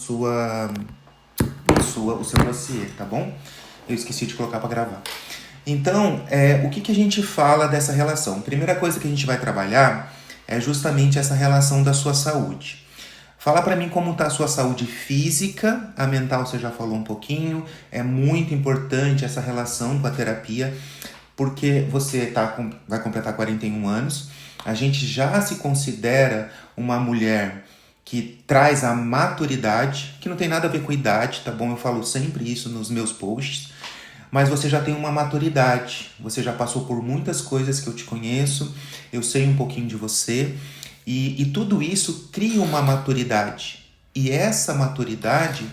sua, o seu dossiê, tá bom? Eu esqueci de colocar para gravar. Então, o que a gente fala dessa relação? Primeira coisa que a gente vai trabalhar é justamente essa relação da sua saúde. Fala para mim como está a sua saúde física, a mental você já falou um pouquinho. É muito importante essa relação com a terapia, porque você vai completar 41 anos. A gente já se considera uma mulher que traz a maturidade, que não tem nada a ver com idade, tá bom? Eu falo sempre isso nos meus posts. Mas você já tem uma maturidade, você já passou por muitas coisas que eu te conheço, eu sei um pouquinho de você, e tudo isso cria uma maturidade. E essa maturidade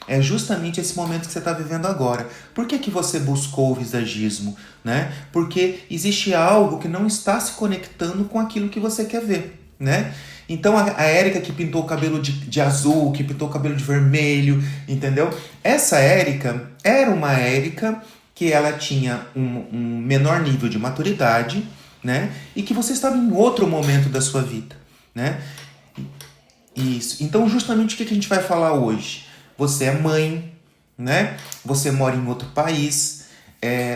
é justamente esse momento que você está vivendo agora. Por que você buscou o visagismo? Né? Porque existe algo que não está se conectando com aquilo que você quer ver. Né? Então a Érica que pintou o cabelo de azul, que pintou o cabelo de vermelho, entendeu? Essa Érica era uma Érica que ela tinha um menor nível de maturidade, né? E que você estava em outro momento da sua vida, né? Isso. Então justamente o que a gente vai falar hoje? Você é mãe, né? Você mora em outro país,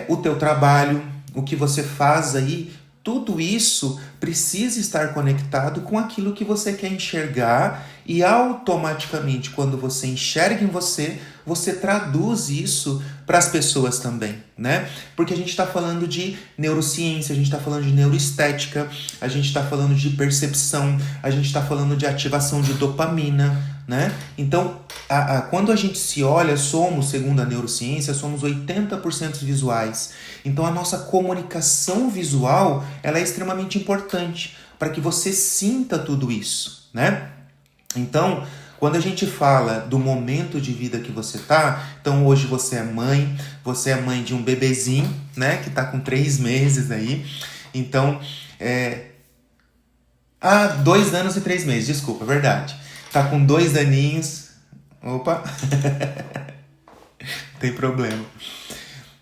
o teu trabalho, o que você faz aí, tudo isso precisa estar conectado com aquilo que você quer enxergar e automaticamente quando você enxerga em você, você traduz isso para as pessoas também, né? Porque a gente está falando de neurociência, a gente está falando de neuroestética, a gente está falando de percepção, a gente está falando de ativação de dopamina, né? Então, quando a gente se olha, segundo a neurociência, somos 80% visuais. Então, a nossa comunicação visual ela é extremamente importante para que você sinta tudo isso, né? Então, quando a gente fala do momento de vida que você tá, então hoje você é mãe de um bebezinho, né, que tá com 3 meses aí. Então, 2 anos e 3 meses, desculpa, é verdade. Tá com 2 aninhos. Opa, não tem problema.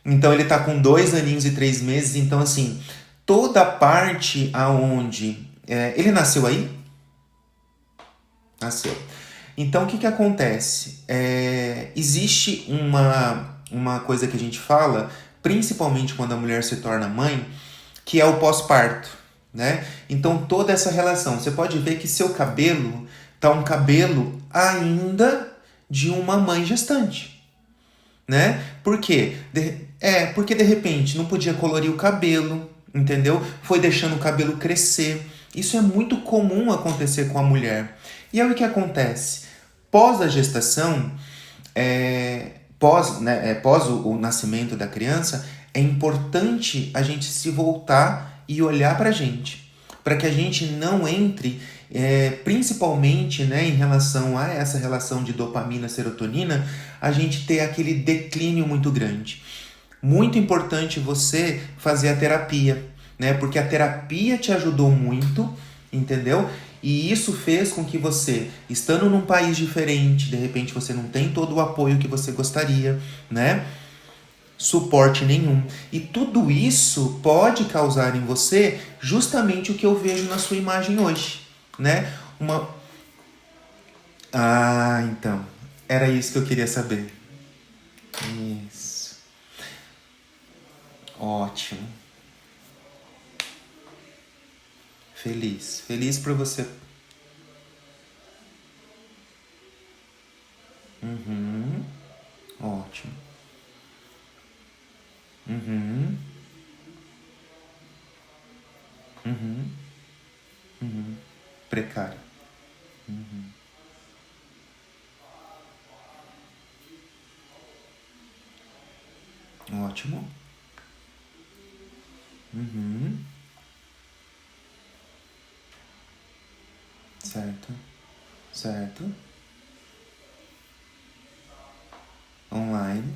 Então ele tá com 2 aninhos e 3 meses, então assim, toda a parte aonde... ele nasceu aí? Nasceu. Então, o que acontece? Existe uma coisa que a gente fala, principalmente quando a mulher se torna mãe, que é o pós-parto, né? Então, toda essa relação. Você pode ver que seu cabelo tá um cabelo ainda de uma mãe gestante, né? Por quê? Porque de repente não podia colorir o cabelo, entendeu? Foi deixando o cabelo crescer. Isso é muito comum acontecer com a mulher. E aí o que acontece? Pós a gestação, pós o nascimento da criança, é importante a gente se voltar e olhar para a gente. Para que a gente não entre, principalmente né, em relação a essa relação de dopamina, serotonina, a gente ter aquele declínio muito grande. Muito importante você fazer a terapia, né? Porque a terapia te ajudou muito, entendeu? E isso fez com que você, estando num país diferente, de repente você não tem todo o apoio que você gostaria, né? Suporte nenhum. E tudo isso pode causar em você justamente o que eu vejo na sua imagem hoje, né? Então. Era isso que eu queria saber. Isso. Ótimo. Feliz. Feliz por você. Ótimo. Precário. Ótimo. Certo. Certo. Online.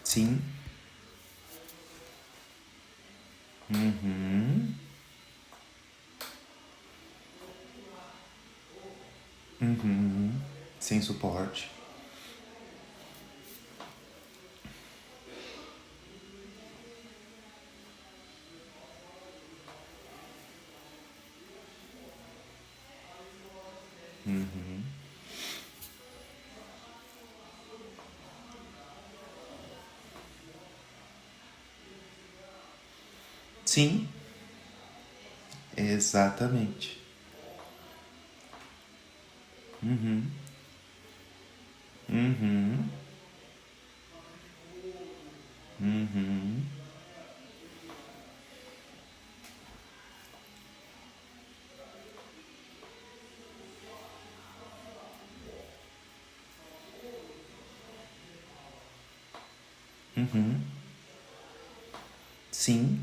Sim. Uhum. Uhum. Sem suporte. Sim, exatamente. Uhum. Uhum. Uhum. Sim,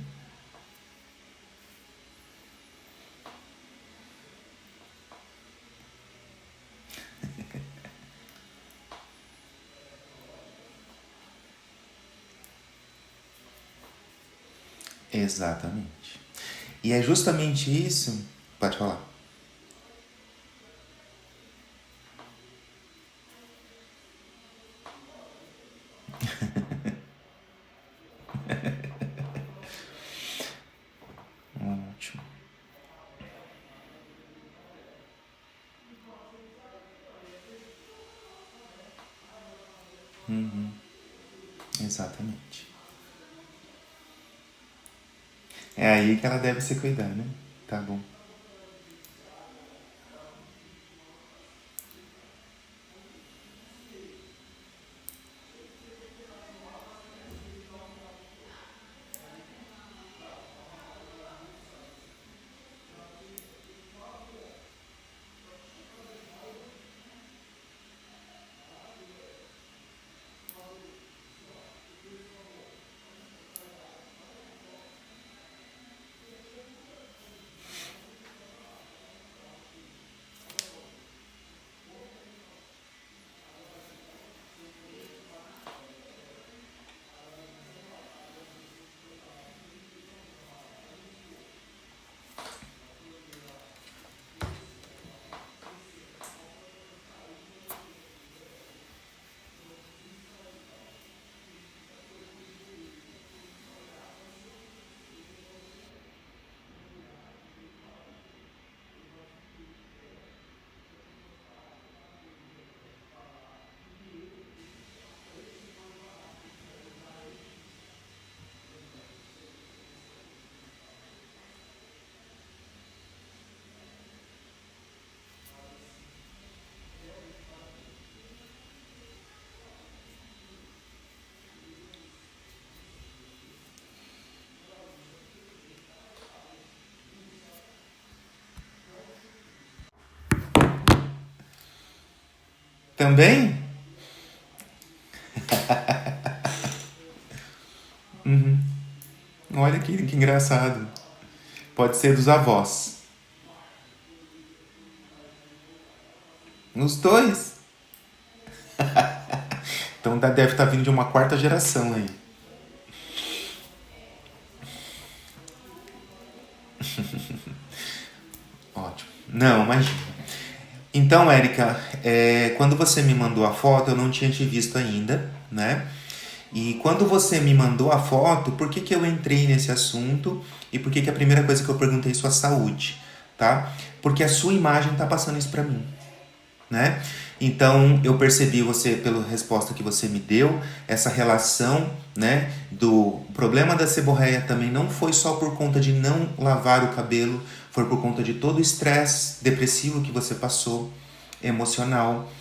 exatamente. E é justamente isso. Pode falar. Ótimo. Exatamente. É aí que ela deve se cuidar, né? Tá bom. Também? Olha que engraçado. Pode ser dos avós. Os dois. Então deve estar vindo de uma quarta geração aí. Ótimo. Não, imagina. Então, Érica, quando você me mandou a foto, eu não tinha te visto ainda, né? E quando você me mandou a foto, por que eu entrei nesse assunto e por que a primeira coisa que eu perguntei é sua saúde, tá? Porque a sua imagem tá passando isso pra mim, né? Então eu percebi você pela resposta que você me deu, essa relação, né, do problema da seborreia também não foi só por conta de não lavar o cabelo, foi por conta de todo o estresse depressivo que você passou, emocional,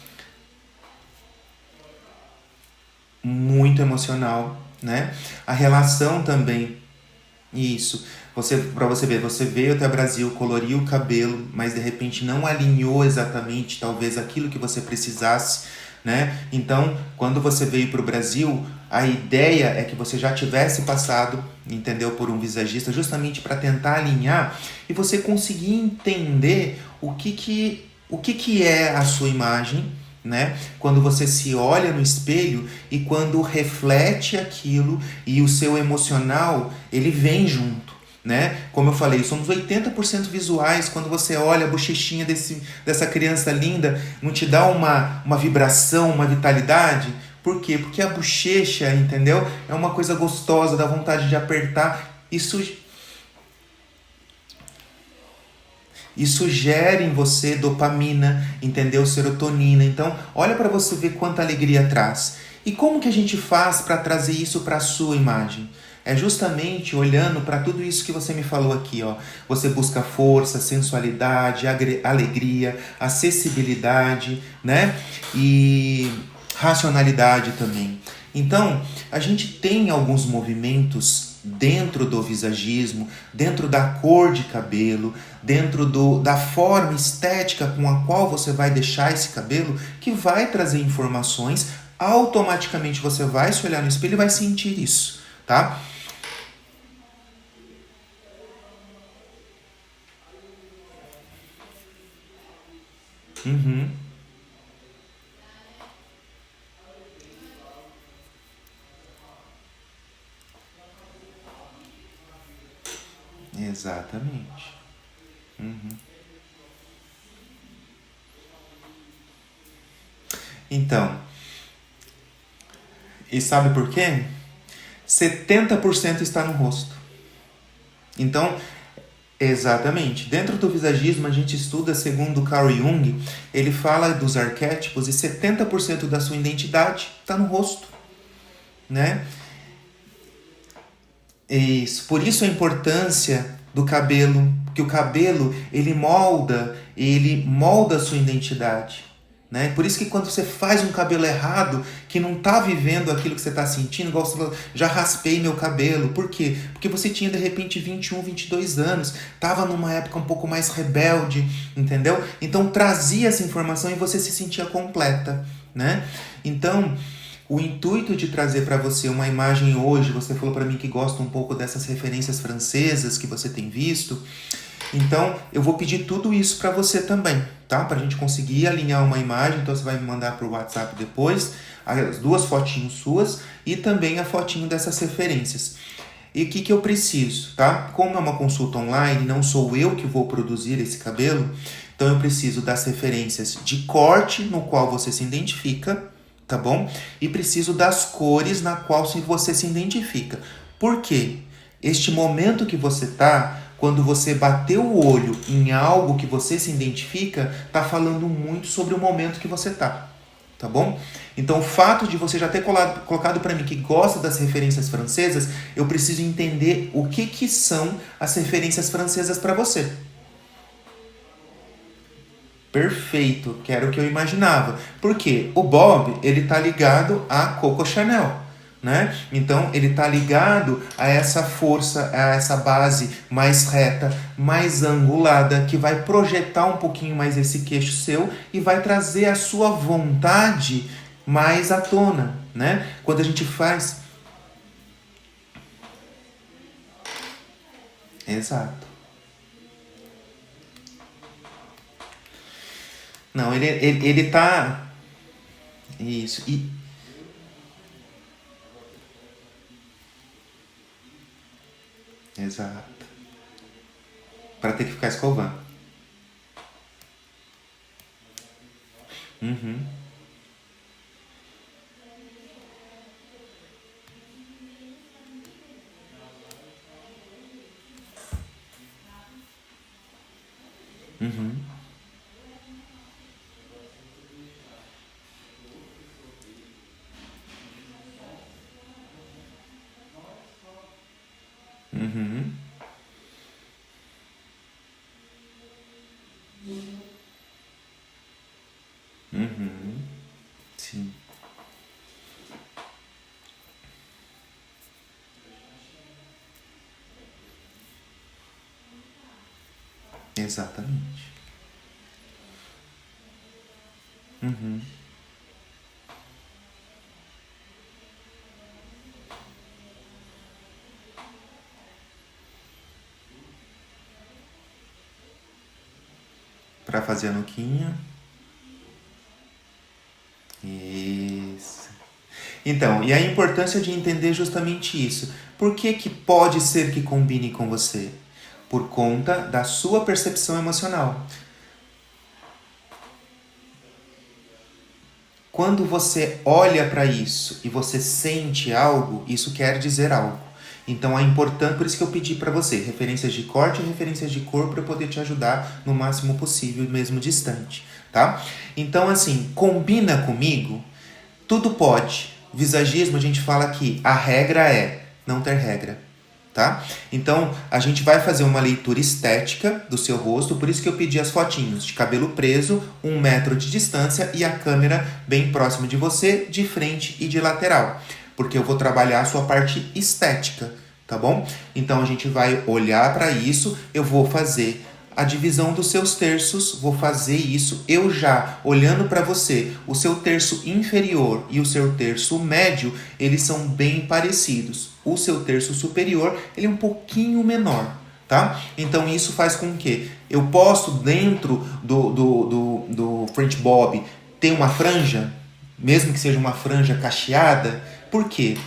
muito emocional, né? A relação também. Isso. Você, para você ver, você veio até o Brasil, coloriu o cabelo, mas de repente não alinhou exatamente, talvez aquilo que você precisasse, né? Então, quando você veio para o Brasil, a ideia é que você já tivesse passado, entendeu, por um visagista, justamente para tentar alinhar e você conseguir entender o que é a sua imagem, né? Quando você se olha no espelho e quando reflete aquilo e o seu emocional, ele vem junto. né? Como eu falei, somos 80% visuais. Quando você olha a bochechinha dessa criança linda, não te dá uma vibração, uma vitalidade? Por quê? Porque a bochecha, entendeu? É uma coisa gostosa, dá vontade de apertar. Isso gera em você dopamina, entendeu? Serotonina. Então, olha para você ver quanta alegria traz. E como que a gente faz para trazer isso para a sua imagem? É justamente olhando para tudo isso que você me falou aqui, ó. Você busca força, sensualidade, alegria, acessibilidade, né? E racionalidade também. Então, a gente tem alguns movimentos dentro do visagismo, dentro da cor de cabelo, dentro da forma estética com a qual você vai deixar esse cabelo, que vai trazer informações. Automaticamente você vai se olhar no espelho e vai sentir isso, tá? Uhum. Exatamente. Uhum. Então, e sabe por quê? 70% está no rosto. Então, exatamente. Dentro do visagismo, a gente estuda, segundo Carl Jung, ele fala dos arquétipos e 70% da sua identidade está no rosto, né? Isso. Por isso a importância do cabelo, que o cabelo ele molda a sua identidade, né? Por isso que quando você faz um cabelo errado, que não está vivendo aquilo que você está sentindo, igual você falou, já raspei meu cabelo. Por quê? Porque você tinha de repente 21, 22 anos, estava numa época um pouco mais rebelde, entendeu? Então trazia essa informação e você se sentia completa, né? Então, o intuito de trazer para você uma imagem hoje, você falou para mim que gosta um pouco dessas referências francesas que você tem visto. Então, eu vou pedir tudo isso para você também, tá? Para a gente conseguir alinhar uma imagem. Então, você vai me mandar para o WhatsApp depois as duas fotinhos suas e também a fotinho dessas referências. E o que eu preciso, tá? Como é uma consulta online, não sou eu que vou produzir esse cabelo, então eu preciso das referências de corte no qual você se identifica, tá bom? E preciso das cores na qual você se identifica. Por quê? Este momento que você tá, quando você bateu o olho em algo que você se identifica, tá falando muito sobre o momento que você tá. Tá bom? Então, o fato de você já ter colocado para mim que gosta das referências francesas, eu preciso entender o que são as referências francesas para você. Perfeito, que era o que eu imaginava. Porque o Bob, ele tá ligado a Coco Chanel, né? Então, ele tá ligado a essa força, a essa base mais reta, mais angulada, que vai projetar um pouquinho mais esse queixo seu e vai trazer a sua vontade mais à tona, né? Quando a gente faz... Exato. Não, ele tá... Isso. E... Exato. Para ter que ficar escovando. Uhum. Uhum. Uhum. Uhum. Sim. Exatamente. Uhum. Para fazer a nuquinha. Isso. Então, e a importância de entender justamente isso. Por que que pode ser que combine com você? Por conta da sua percepção emocional. Quando você olha para isso e você sente algo, isso quer dizer algo. Então é importante, por isso que eu pedi para você referências de corte e referências de cor para eu poder te ajudar no máximo possível, mesmo distante, tá? Então assim, combina comigo, tudo pode. Visagismo a gente fala que a regra é não ter regra. Tá? Então, a gente vai fazer uma leitura estética do seu rosto, por isso que eu pedi as fotinhos de cabelo preso, 1 metro de distância e a câmera bem próxima de você, de frente e de lateral, porque eu vou trabalhar a sua parte estética, tá bom? Então, a gente vai olhar para isso, eu vou fazer a divisão dos seus terços, vou fazer isso eu já olhando para você. O seu terço inferior e o seu terço médio, eles são bem parecidos. O seu terço superior, ele é um pouquinho menor, tá? Então isso faz com que eu posso dentro do French Bob ter uma franja, mesmo que seja uma franja cacheada. Por quê?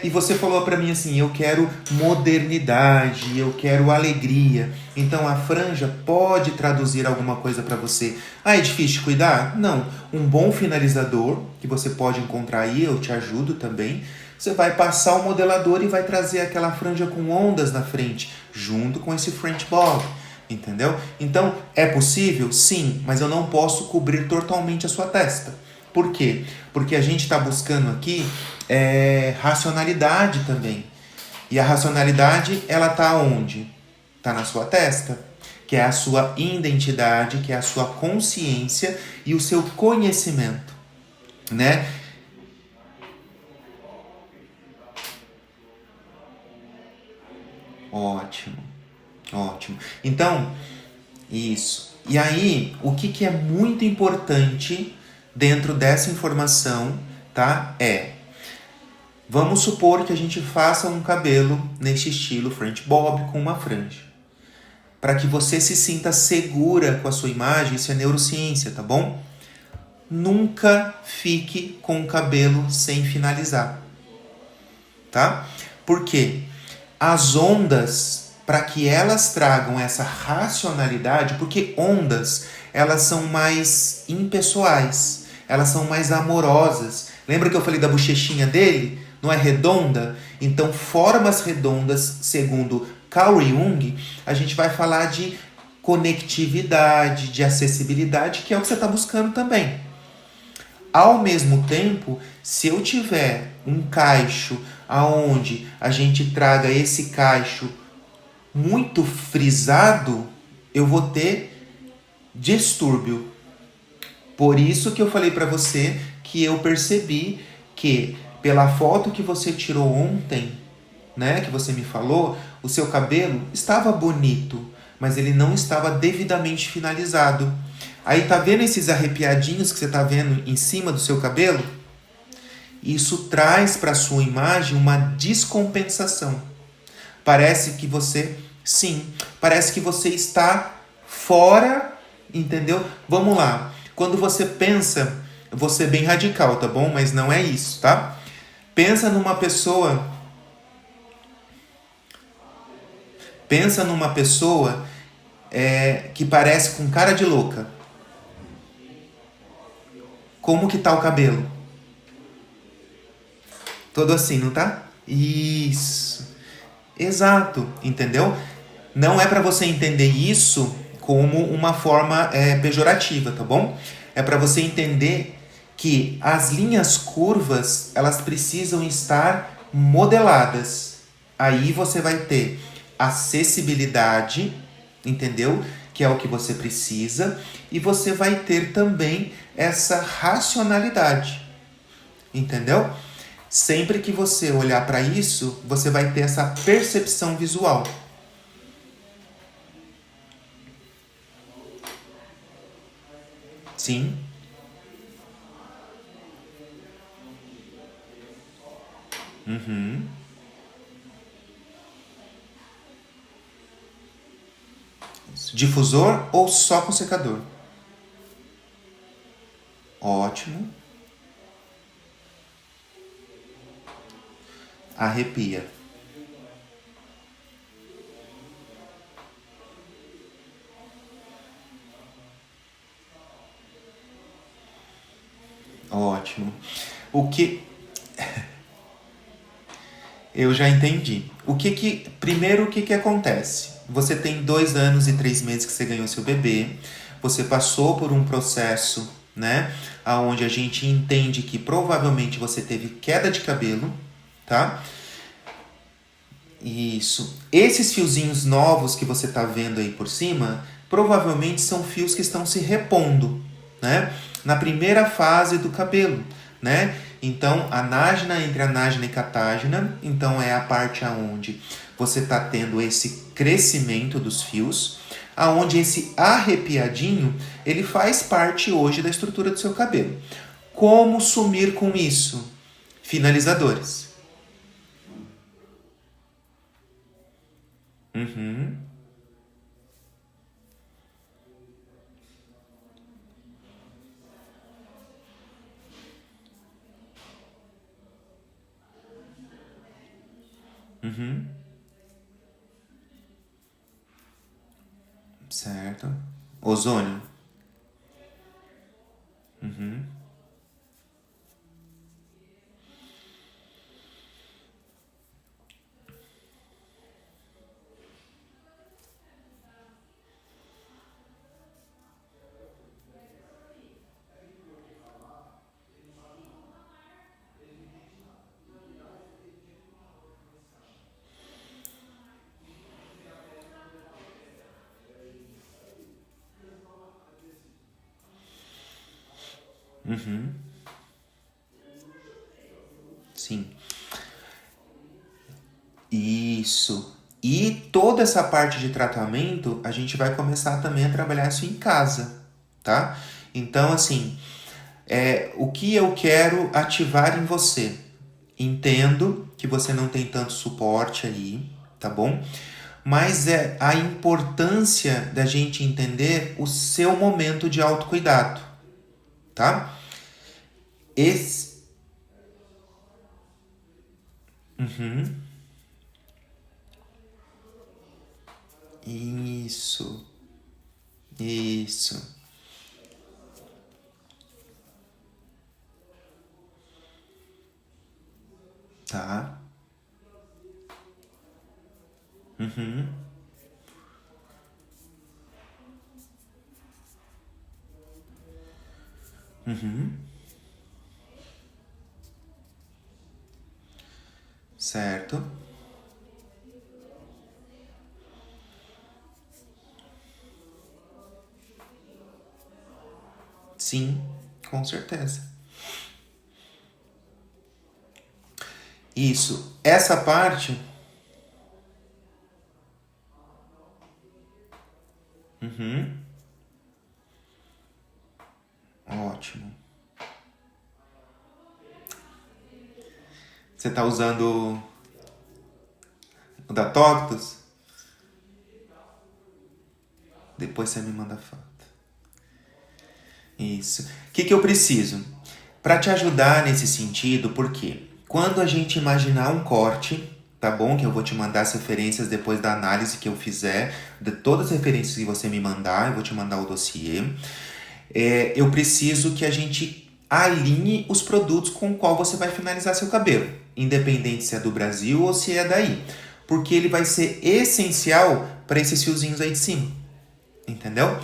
E você falou para mim assim, eu quero modernidade, eu quero alegria. Então a franja pode traduzir alguma coisa para você. Ah, é difícil de cuidar? Não. Um bom finalizador, que você pode encontrar aí, eu te ajudo também. Você vai passar o modelador e vai trazer aquela franja com ondas na frente, junto com esse French Bob. Entendeu? Então, é possível? Sim, mas eu não posso cobrir totalmente a sua testa. Por quê? Porque a gente está buscando aqui racionalidade também. E a racionalidade, ela está onde? Está na sua testa, que é a sua identidade, que é a sua consciência e o seu conhecimento, né? Ótimo, ótimo. Então, isso. E aí, o que é muito importante dentro dessa informação, tá? Vamos supor que a gente faça um cabelo neste estilo French Bob com uma franja. Para que você se sinta segura com a sua imagem, isso é neurociência, tá bom? Nunca fique com o cabelo sem finalizar, tá? Por quê? As ondas, para que elas tragam essa racionalidade, porque ondas, elas são mais impessoais, elas são mais amorosas. Lembra que eu falei da bochechinha dele? Não é redonda? Então, formas redondas, segundo Carl Jung, a gente vai falar de conectividade, de acessibilidade, que é o que você está buscando também. Ao mesmo tempo, se eu tiver um cacho aonde a gente traga esse cacho muito frisado, eu vou ter distúrbio. Por isso que eu falei para você que eu percebi que pela foto que você tirou ontem, né, que você me falou, o seu cabelo estava bonito, mas ele não estava devidamente finalizado. Aí tá vendo esses arrepiadinhos que você tá vendo em cima do seu cabelo? Isso traz para sua imagem uma descompensação. Parece que parece que você está fora, entendeu? Vamos lá. Quando você pensa, eu vou ser bem radical, tá bom? Mas não é isso, tá? Pensa numa pessoa que parece com cara de louca. Como que tá o cabelo? Todo assim, não tá? Isso. Exato, entendeu? Não é para você entender isso como uma forma pejorativa, tá bom? É para você entender que as linhas curvas, elas precisam estar modeladas. Aí você vai ter acessibilidade, entendeu? Que é o que você precisa, e você vai ter também essa racionalidade, entendeu? Sempre que você olhar para isso, você vai ter essa percepção visual. Sim. Uhum. Difusor ou só com secador? Ótimo. Arrepia. Ótimo. O que eu já entendi. Primeiro, o que acontece? Você tem 2 anos e 3 meses que você ganhou seu bebê. Você passou por um processo, né? Onde a gente entende que provavelmente você teve queda de cabelo, tá? Isso. Esses fiozinhos novos que você tá vendo aí por cima, provavelmente são fios que estão se repondo, né? Na primeira fase do cabelo, né? Então, a nágina, entre a nágina e catágena, então é a parte aonde você está tendo esse crescimento dos fios, aonde esse arrepiadinho, ele faz parte hoje da estrutura do seu cabelo. Como sumir com isso? Finalizadores. Uhum, uhum, certo. Ozônio. Uhum, uhum, sim. Isso. E toda essa parte de tratamento, a gente vai começar também a trabalhar isso em casa, tá? Então, assim, o que eu quero ativar em você? Entendo que você não tem tanto suporte aí, tá bom? Mas é a importância da gente entender o seu momento de autocuidado, tá? Esse. Uhum. Isso. Isso. Tá. Uhum. Uhum. Certo. Sim, com certeza. Isso. Essa parte. Uhum. Ótimo. Você tá usando o da Toctus? Depois você me manda foto. Isso. O que eu preciso? Para te ajudar nesse sentido, porque quando a gente imaginar um corte, tá bom? Que eu vou te mandar as referências depois da análise que eu fizer, de todas as referências que você me mandar, eu vou te mandar o dossiê. Eu preciso que a gente alinhe os produtos com o qual você vai finalizar seu cabelo, independente se é do Brasil ou se é daí, porque ele vai ser essencial para esses fiozinhos aí de cima, entendeu?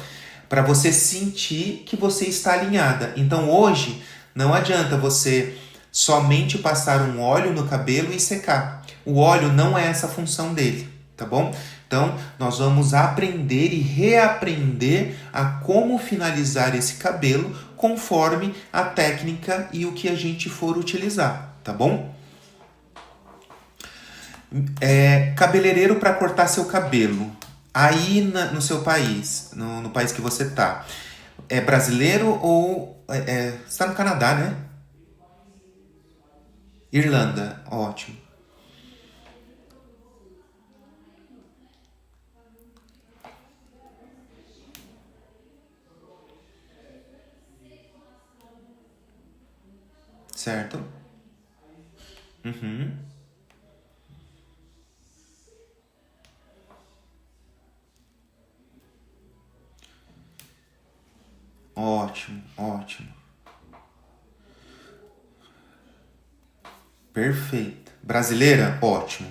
Para você sentir que você está alinhada. Então hoje não adianta você somente passar um óleo no cabelo e secar. O óleo não é essa a função dele, tá bom? Então, nós vamos aprender e reaprender a como finalizar esse cabelo conforme a técnica e o que a gente for utilizar, tá bom? Cabeleireiro para cortar seu cabelo. Aí no seu país, no país que você tá, é brasileiro ou você está no Canadá, né? Irlanda, ótimo. Certo? Uhum. Ótimo, ótimo. Perfeito. Brasileira? Ótimo.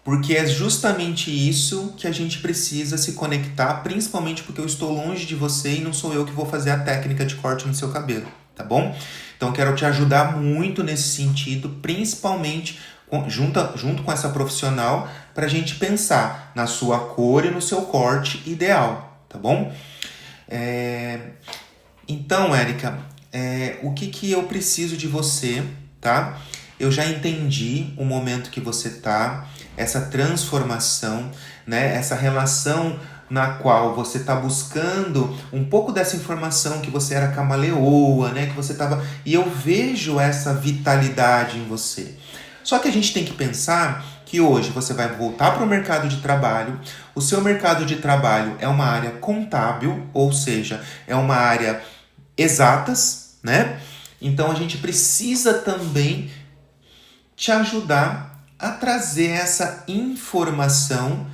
Porque é justamente isso que a gente precisa se conectar, principalmente porque eu estou longe de você e não sou eu que vou fazer a técnica de corte no seu cabelo, tá bom? Então eu quero te ajudar muito nesse sentido, principalmente junto com essa profissional, para a gente pensar na sua cor e no seu corte ideal, tá bom? Então, Érica, o que eu preciso de você, tá? Eu já entendi o momento que você tá, essa transformação, né? Essa relação na qual você está buscando um pouco dessa informação que você era camaleoa, né? Que você tava. E eu vejo essa vitalidade em você. Só que a gente tem que pensar que hoje você vai voltar para o mercado de trabalho. O seu mercado de trabalho é uma área contábil, ou seja, é uma área exatas, né? Então a gente precisa também te ajudar a trazer essa informação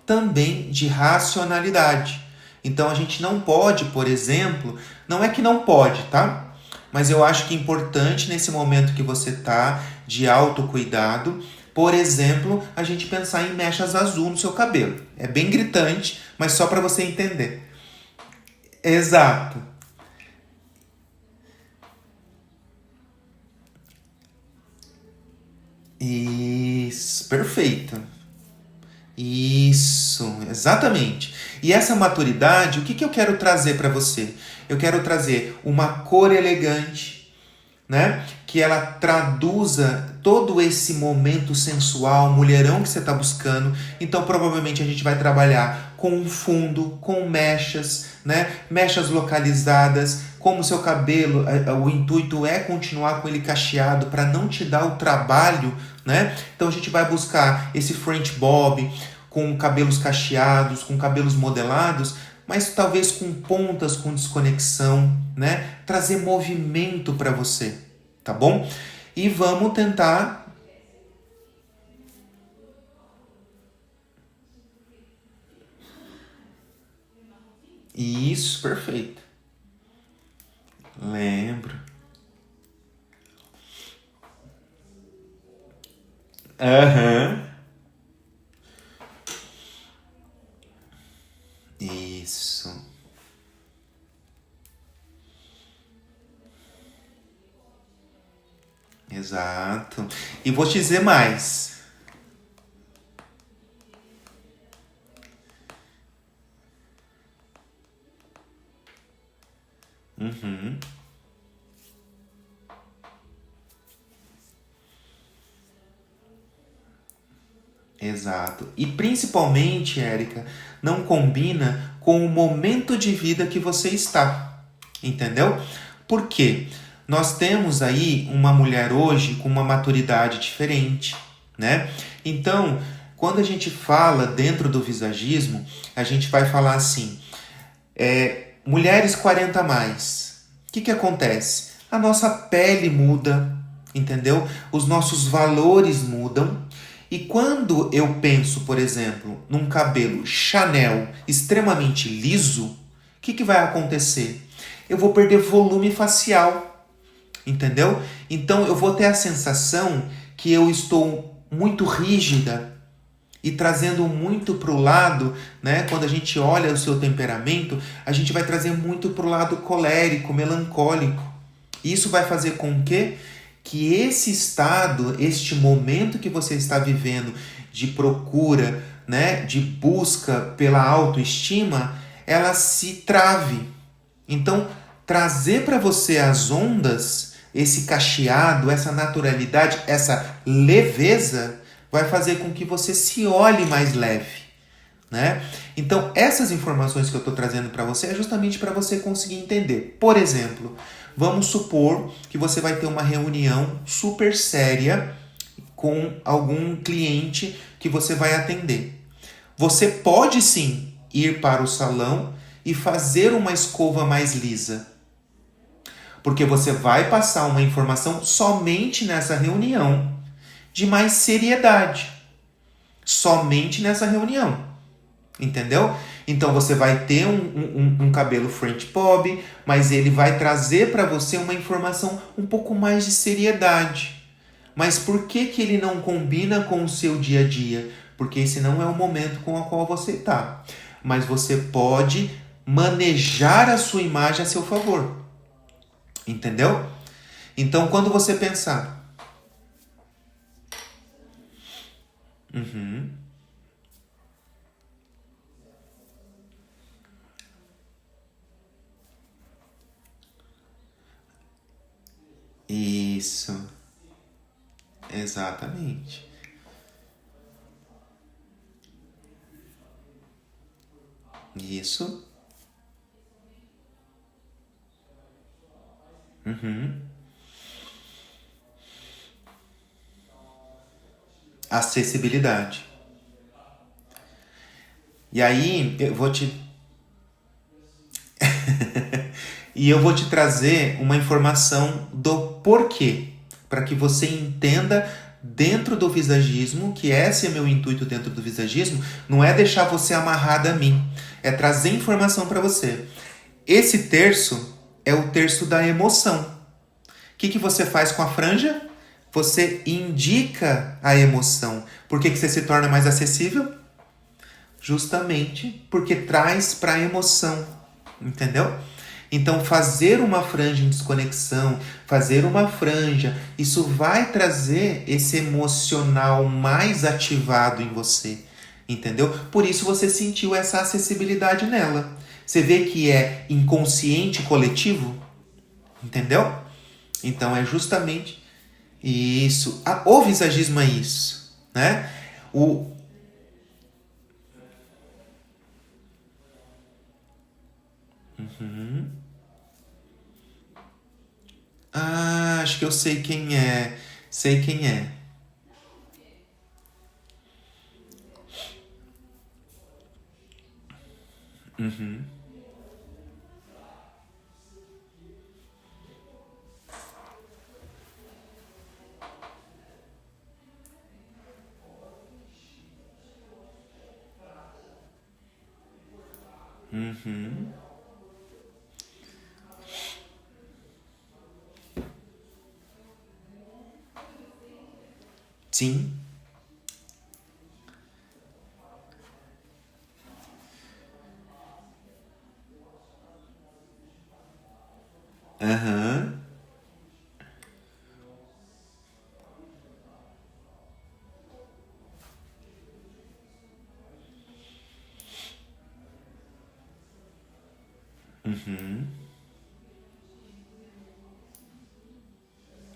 também de racionalidade. Então a gente não pode, por exemplo, não é que não pode, tá? Mas eu acho que é importante nesse momento que você tá de autocuidado, por exemplo, a gente pensar em mechas azul no seu cabelo. É bem gritante, mas só para você entender. Exato. Isso, perfeito. Isso, exatamente. E essa maturidade, o que eu quero trazer para você? Eu quero trazer uma cor elegante, né? Que ela traduza todo esse momento sensual, mulherão que você está buscando. Então, provavelmente, a gente vai trabalhar com um fundo, com mechas, né? Mechas localizadas. Como o seu cabelo, o intuito é continuar com ele cacheado para não te dar o trabalho, né? Então, a gente vai buscar esse French bob com cabelos cacheados, com cabelos modelados, mas talvez com pontas, com desconexão, né? Trazer movimento para você, tá bom? E vamos tentar. Isso, perfeito. Lembro. Aham. Isso. Exato. E vou te dizer mais. Uhum. Exato. E principalmente, Érica, não combina com o momento de vida que você está. Entendeu? Por quê? Nós temos aí uma mulher hoje com uma maturidade diferente, né? Então, quando a gente fala dentro do visagismo, a gente vai falar assim, mulheres 40 a mais. O que acontece? A nossa pele muda, entendeu? Os nossos valores mudam. E quando eu penso, por exemplo, num cabelo Chanel extremamente liso, o que vai acontecer? Eu vou perder volume facial, entendeu? Então eu vou ter a sensação que eu estou muito rígida e trazendo muito para o lado, né? Quando a gente olha o seu temperamento, a gente vai trazer muito para o lado colérico, melancólico. Isso vai fazer com que esse estado, este momento que você está vivendo de procura, né, de busca pela autoestima, ela se trave. Então, trazer para você as ondas, esse cacheado, essa naturalidade, essa leveza, vai fazer com que você se olhe mais leve, né? Então, essas informações que eu estou trazendo para você é justamente para você conseguir entender. Por exemplo, vamos supor que você vai ter uma reunião super séria com algum cliente que você vai atender. Você pode sim ir para o salão e fazer uma escova mais lisa, porque você vai passar uma informação somente nessa reunião de mais seriedade. Somente nessa reunião. Entendeu? Então você vai ter um cabelo French bob, mas ele vai trazer para você uma informação um pouco mais de seriedade. Mas por que que ele não combina com o seu dia a dia? Porque esse não é o momento com o qual você está. Mas você pode manejar a sua imagem a seu favor. Entendeu? Então, quando você pensar... Uhum. Isso. Exatamente. Isso. Uhum. Acessibilidade. E aí, eu vou te trazer uma informação do porquê, para que você entenda dentro do visagismo, que esse é meu intuito dentro do visagismo, não é deixar você amarrado a mim, é trazer informação para você. Esse terço é o terço da emoção. O que você faz com a franja? Você indica a emoção. Por que você se torna mais acessível? Justamente porque traz para a emoção, entendeu? Então, fazer uma franja em desconexão, fazer uma franja, isso vai trazer esse emocional mais ativado em você, entendeu? Por isso você sentiu essa acessibilidade nela. Você vê que é inconsciente coletivo, entendeu? Então, é justamente isso. O visagismo é isso, né? O, acho que eu sei quem é. Sei quem é. Sim. Aham.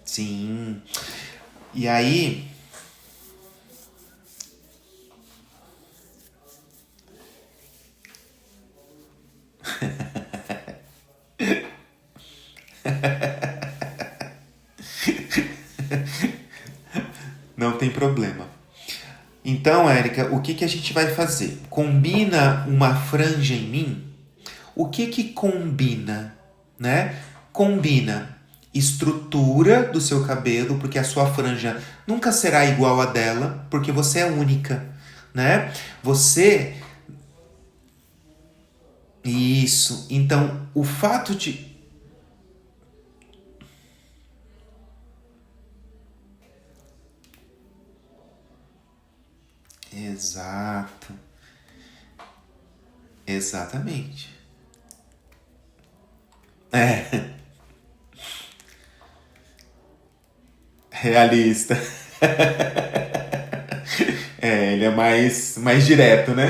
Sim. E aí, não tem problema. Então, Érica, o que que a gente vai fazer? Combina uma franja em mim? O que que combina, né? Combina estrutura do seu cabelo, porque a sua franja nunca será igual a dela, porque você é única, né? Você isso. Então, o fato de exato. Exatamente. É, realista. É, ele é mais direto, né?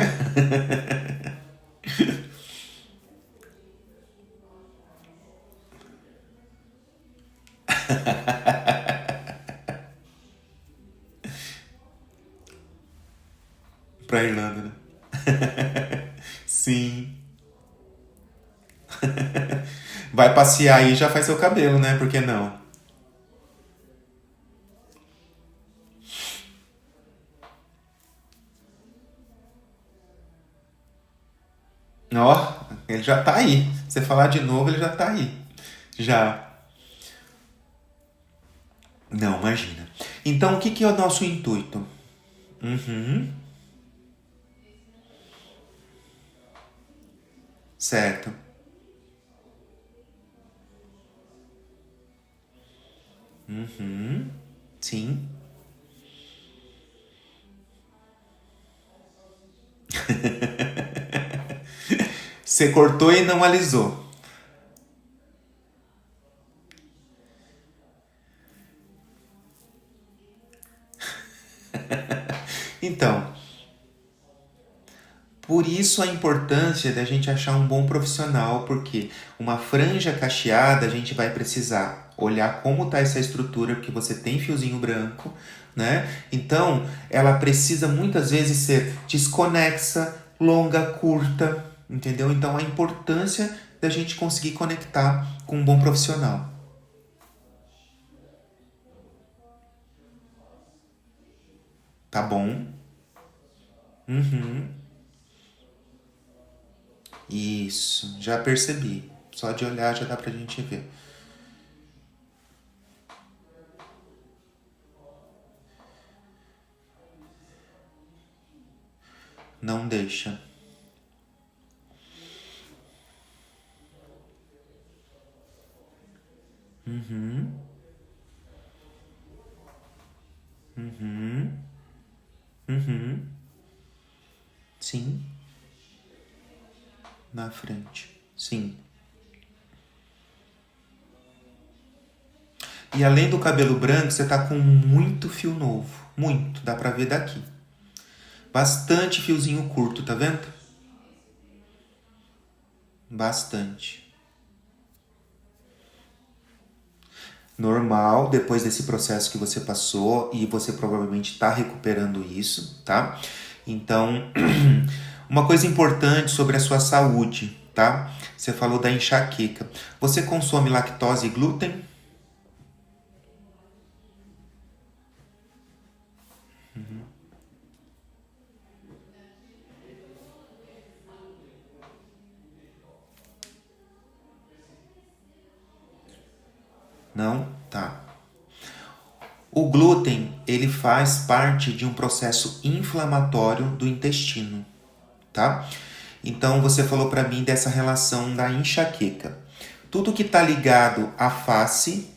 Pra Irlanda, né? Sim. Vai passear aí e já faz seu cabelo, né? Por que não? Ó, ele já tá aí. Você falar de novo, ele já tá aí. Já. Não, imagina. Então, o que que é o nosso intuito? Uhum. Certo. Uhum. Sim. Você cortou e não alisou. Então, por isso a importância da gente achar um bom profissional, porque uma franja cacheada a gente vai precisar olhar como está essa estrutura, porque você tem fiozinho branco, né? Então, ela precisa muitas vezes ser desconexa, longa, curta, entendeu? Então, a importância da gente conseguir conectar com um bom profissional. Tá bom? Uhum. Isso, já percebi. Só de olhar já dá pra gente ver. Não deixa. Uhum, uhum, uhum. Sim, na frente. Sim. E além do cabelo branco, você tá com muito fio novo. Muito, dá pra ver daqui. Bastante fiozinho curto, tá vendo? Bastante. Normal, depois desse processo que você passou e você provavelmente está recuperando isso, tá? Então, uma coisa importante sobre a sua saúde, tá? Você falou da enxaqueca. Você consome lactose e glúten? Não? Tá. O glúten, ele faz parte de um processo inflamatório do intestino, tá? Então você falou para mim dessa relação da enxaqueca. Tudo que está ligado à face,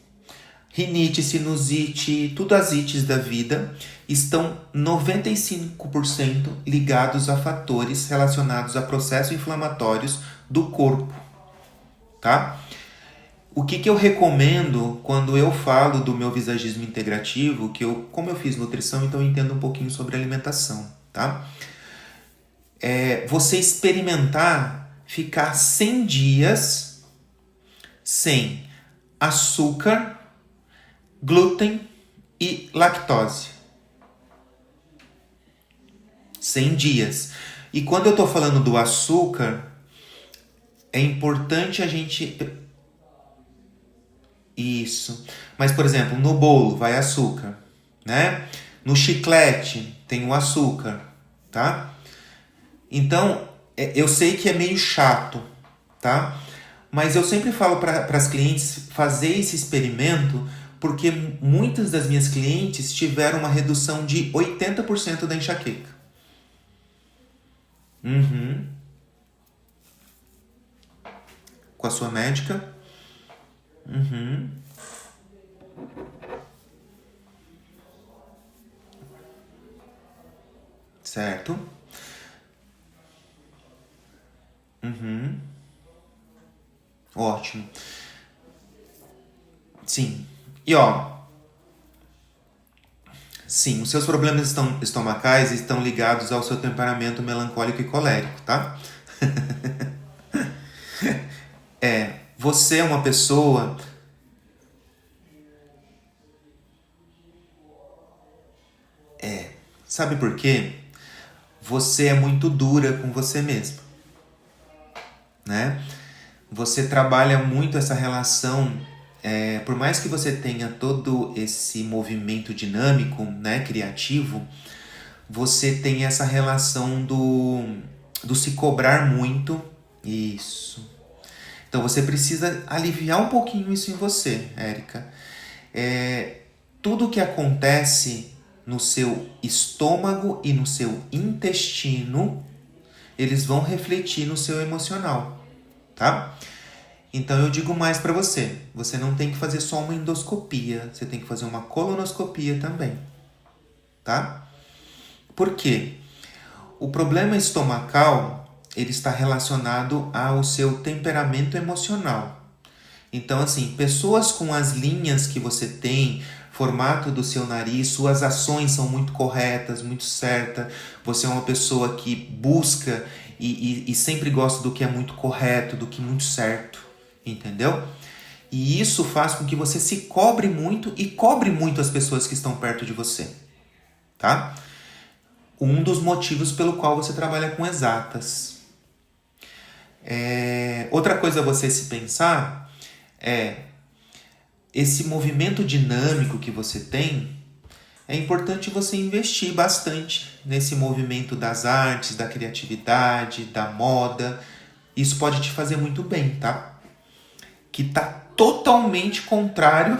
rinite, sinusite, tudo as ites da vida, estão 95% ligados a fatores relacionados a processos inflamatórios do corpo, tá? O que eu recomendo quando eu falo do meu visagismo integrativo, como eu fiz nutrição, então eu entendo um pouquinho sobre alimentação, tá? É você experimentar ficar 100 dias sem açúcar, glúten e lactose. 100 dias. E quando eu tô falando do açúcar, é importante a gente. Isso. Mas, por exemplo, no bolo vai açúcar, né? No chiclete tem o açúcar, tá? Então, eu sei que é meio chato, tá? Mas eu sempre falo para as clientes fazer esse experimento porque muitas das minhas clientes tiveram uma redução de 80% da enxaqueca. Uhum. Com a sua médica. Uhum. Certo. Uhum. Ótimo. Sim. E ó, sim, os seus problemas estomacais estão ligados ao seu temperamento melancólico e colérico, tá? Você é uma pessoa. Sabe por quê? Você é muito dura com você mesmo, né? Você trabalha muito essa relação, por mais que você tenha todo esse movimento dinâmico, né, criativo, você tem essa relação do se cobrar muito. Isso. Então você precisa aliviar um pouquinho isso em você, Érica. Tudo que acontece no seu estômago e no seu intestino, eles vão refletir no seu emocional. tá? Então eu digo mais para você. Você não tem que fazer só uma endoscopia, você tem que fazer uma colonoscopia também, tá? Por quê? O problema estomacal, ele está relacionado ao seu temperamento emocional. Então, assim, pessoas com as linhas que você tem, formato do seu nariz, suas ações são muito corretas, muito certas. Você é uma pessoa que busca e sempre gosta do que é muito correto, do que é muito certo, entendeu? E isso faz com que você se cobre muito e cobre muito as pessoas que estão perto de você, tá? Um dos motivos pelo qual você trabalha com exatas. Outra coisa a você se pensar é esse movimento dinâmico que você tem. É importante você investir bastante nesse movimento das artes, da criatividade, da moda. Isso pode te fazer muito bem, tá? Que tá totalmente contrário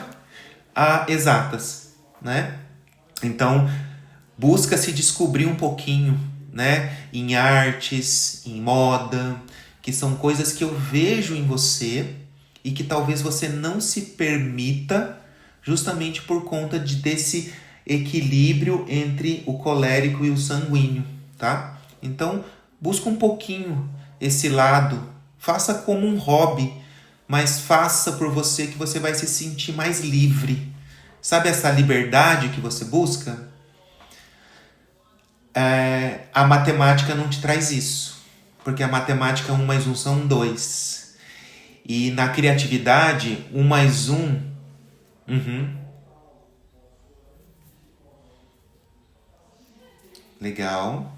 a exatas, né? Então, busca se descobrir um pouquinho, né? Em artes, em moda, que são coisas que eu vejo em você e que talvez você não se permita justamente por conta desse equilíbrio entre o colérico e o sanguíneo, tá? Então, busca um pouquinho esse lado, faça como um hobby, mas faça por você que você vai se sentir mais livre. Sabe essa liberdade que você busca? A matemática não te traz isso, porque a matemática 1 mais 1 são 2. E na criatividade, 1 mais 1... Legal.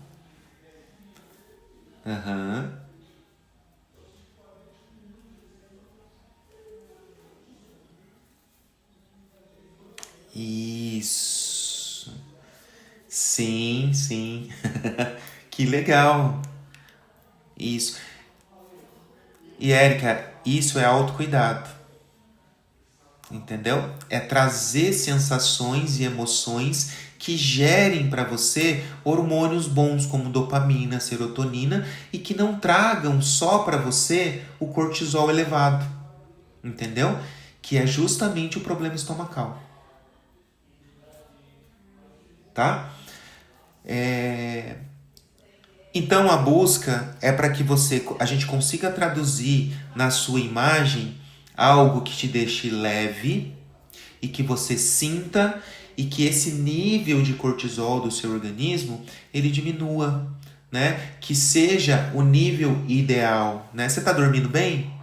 Isso. Sim, sim. Que legal. Isso. E Érica, isso é autocuidado. Entendeu? É trazer sensações e emoções que gerem para você hormônios bons como dopamina, serotonina e que não tragam só para você o cortisol elevado. Entendeu? Que é justamente o problema estomacal. Tá? Então a busca é para que a gente consiga traduzir na sua imagem algo que te deixe leve e que você sinta e que esse nível de cortisol do seu organismo ele diminua, né? Que seja o nível ideal, né? Você está dormindo bem?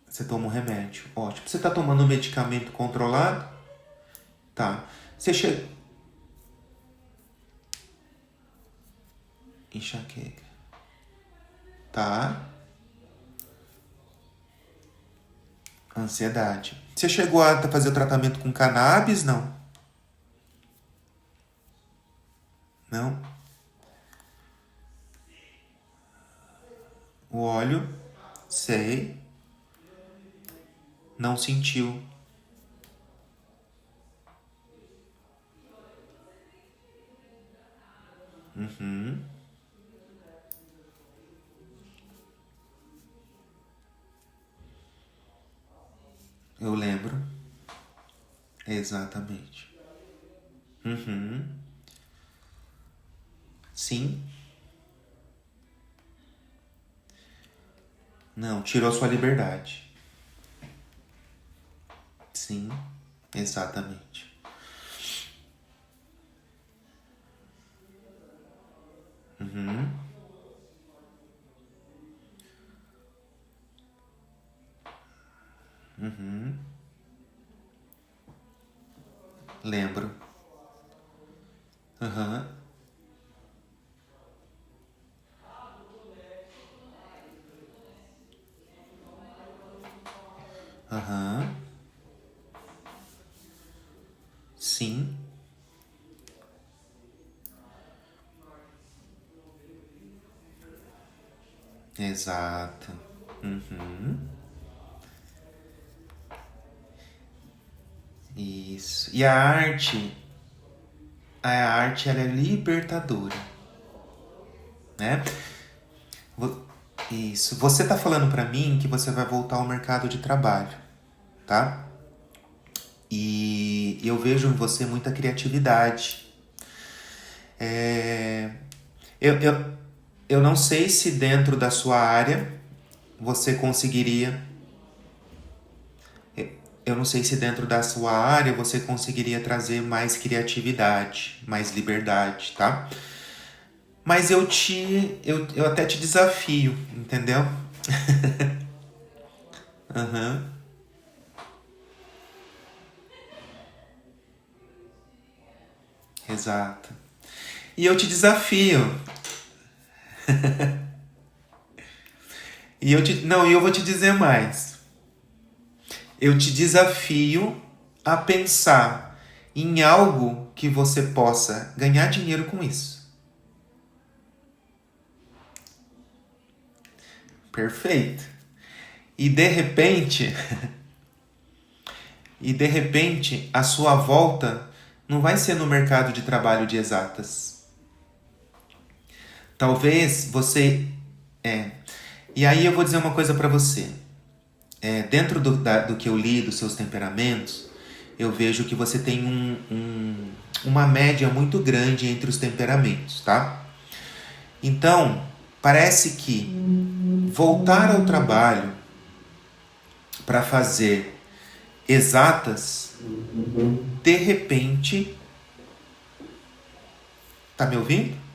Você toma um remédio, ótimo. Você está tomando um medicamento controlado? Tá. Você chega... Enxaqueca. Tá. Ansiedade. Você chegou a fazer o tratamento com cannabis? Não. Não. O óleo? Sei. Não sentiu. Eu lembro. Exatamente. Sim. Não, tirou sua liberdade. Sim, exatamente. Lembro. Aham. Aham. Sim. Exato. Isso. E a arte ela é libertadora, né? Vo- Isso. Você tá falando pra mim que você vai voltar ao mercado de trabalho, tá? E eu vejo em você muita criatividade. É, Eu, eu, eu não sei se dentro da sua área você conseguiria. Eu não sei se dentro da sua área você conseguiria trazer mais criatividade, mais liberdade, tá? Mas eu até te desafio, entendeu? Aham, exato. E eu te desafio. Não, e eu vou te dizer mais. Eu te desafio a pensar em algo que você possa ganhar dinheiro com isso. Perfeito. E de repente, a sua volta não vai ser no mercado de trabalho de exatas. Talvez você é. E aí eu vou dizer uma coisa para você. Dentro do que eu li dos seus temperamentos, eu vejo que você tem uma média muito grande entre os temperamentos, tá? Então, parece que voltar ao trabalho para fazer exatas, de repente, tá me ouvindo?